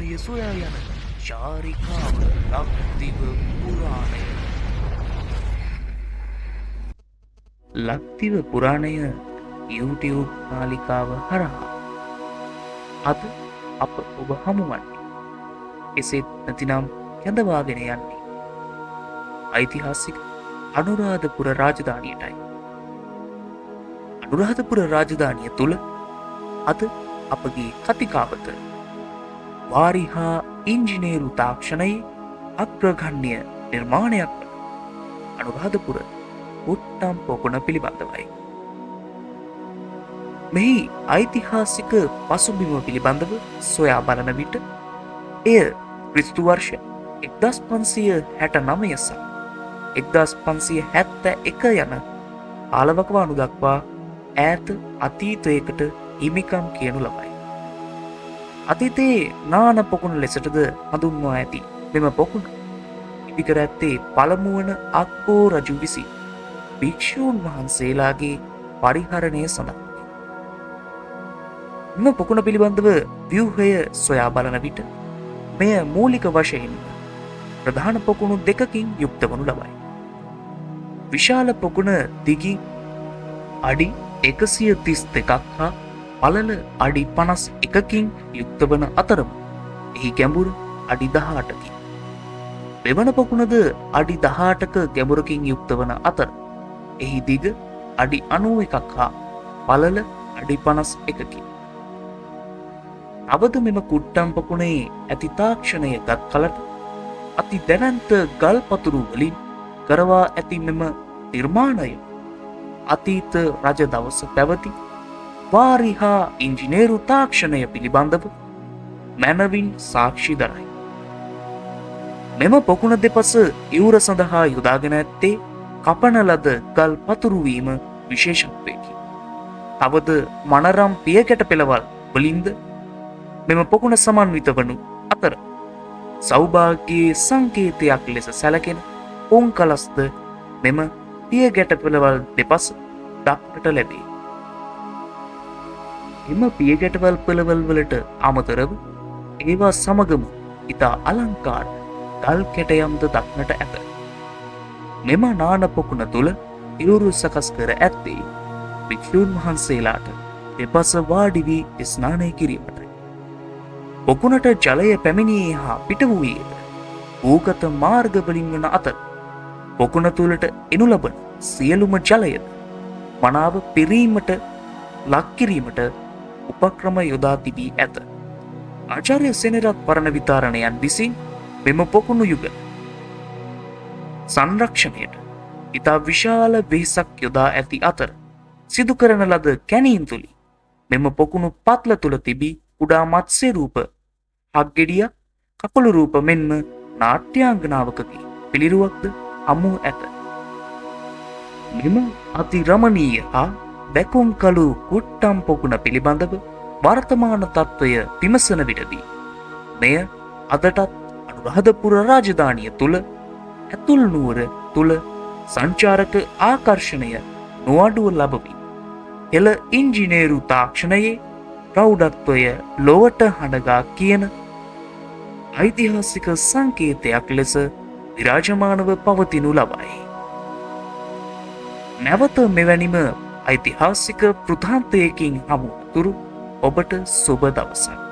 නිර්මාණය සොයා යන චාරිකාව ලක්දිව පුරාණය. ලක්දිව පුරාණය YouTube නාලිකාව හරහා අද අප ඔබ හමුවන්නේ එසේත් නැතිනම් කැඳවාගෙන යන්නේ ඓතිහාසික අනුරාධපුර රාජධානියටයි. අනුරාධපුර රාජධානිය තුළ අද අපගේ කතිකාවත වාරි හා ඉංජිනේරු තාක්ෂණයේ අග්‍රගණ්‍ය නිර්මාණයක් වන අනුරාධපුර කොට්ටම් පොකුණ පිළිබඳවයි. මෙහි ඓතිහාසික පසුබිම පිළිබඳව සොයා බලන විට එය ක්‍රිස්තු වර්ෂ 1569 සහ 1571 යන කාලවකවානු දක්වා ඈත අතීතයකට හිමිකම් කියනු ලබයි. අතීතයේ නාන පොකුණ ලෙසටද හඳුන්වා ඇති මෙම පොකුණ ඉදිකර ඇත්තේ පළමු වන අක්බෝ රජු විසින් භික්ෂූන් වහන්සේලාගේ පරිහරණය සඳහා. මෙම පොකුණ පිළිබඳව ව්‍යුහය සොයා බලන විට මෙය මූලික වශයෙන් ප්‍රධාන පොකුණු දෙකකින් යුක්ත වනු ලබයි. විශාල පොකුණ දිගින් අඩි 132ක් හා පළල අඩි 51කින් යුක්ත වන අතරම එහි ගැඹුර අඩි 18කි. මෙවන පොකුණද අඩි 18ක ගැඹුරකින් යුක්ත වන අතර එහි දිග අඩි 91ක් හා පළල අඩි 51කි. අවද මෙම කුට්ටම් පොකුණේ ඇති තාක්ෂණය ගත් කලට අති දැවැන්ත ගල් පතුරු වලින් කරවා ඇති මෙම නිර්මාණය අතීත රජ දවස පැවති වාරි හා ඉංජිනේරු තාක්ෂණය පිළිබඳව මැනවින් සාක්ෂි දරයි. මෙම පොකුණ දෙපස ඉවුර සඳහා යොදාගෙන ඇත්තේ කපන ලද ගල් පතුරුවීම විශේෂත්වයකි. තවද මනරම් පියකැට පෙළවල් වලින්ද මෙම පොකුණ සමන්විත වනු අතර සෞභාග්‍යයේ සංකේතයක් ලෙස සැලකෙන පොන්කලස්ද මෙම පියගැට පෙළවල් දෙපස දක්නට ලැබේ. එම පියගැටවල් පෙළවල් වලට අමතරව ඒවා සමගම ඉතා අලංකාර ගල් කැටයම්ද දක්නට ඇත. මෙම නාන පොකුණ තුළ ඉවුරු සකස් කර ඇත්තේ භික්ෂූන් වහන්සේලාට දෙපස වාඩි වී ස්නානය කිරීමටයි. පොකුණට ජලය පැමිණියේ හා පිට වූයේද භූගත මාර්ග වලින් වන අතර පොකුණ තුළට එනු ලබන සියලුම ජලයද මනාව පිරීමට ලක් කිරීමට උපක්‍රම යොදා තිබී ඇත. ආචාර්ය සෙනෙරත් පරණ විතාරණයන් විසින් මෙම පොකුණු යුග සංරක්ෂණයට ඉතා විශාල වෙහෙසක් යොදා ඇති අතර සිදු කරන ලද කැණීම් තුලින් මෙම පොකුණු පත්ල තුල තිබී කුඩා මත්ස්‍ය රූප, හක්ගෙඩියක්, කකුළු රූප මෙන්ම නාට්‍යාංගනාවකගේ පිළිරුවක්ද හමු ඇත. මෙම අති රමණීය හා දැකුම් කළු කුට්ටම් පොකුණ පිළිබඳව වර්තමාන තත්ත්වය විමසන විටදී මෙය අදටත් අනුරාධපුර රාජධානිය තුළ ඇතුල් නුවර තුළ සංචාරක ආකර්ෂණය නොඅඩුව ලබවි. එළ ඉංජිනේරු තාක්ෂණයේ ප්‍රෞಢත්වය ලොවට හඬගා කියන ඓතිහාසික සංකේතයක් ලෙස විරාජමානව පවතිනු ලබයි. නැවත මෙවැනිම ඓතිහාසික වෘත්තාන්තයකින් හමු තුරු ඔබට සුබ දවසක්.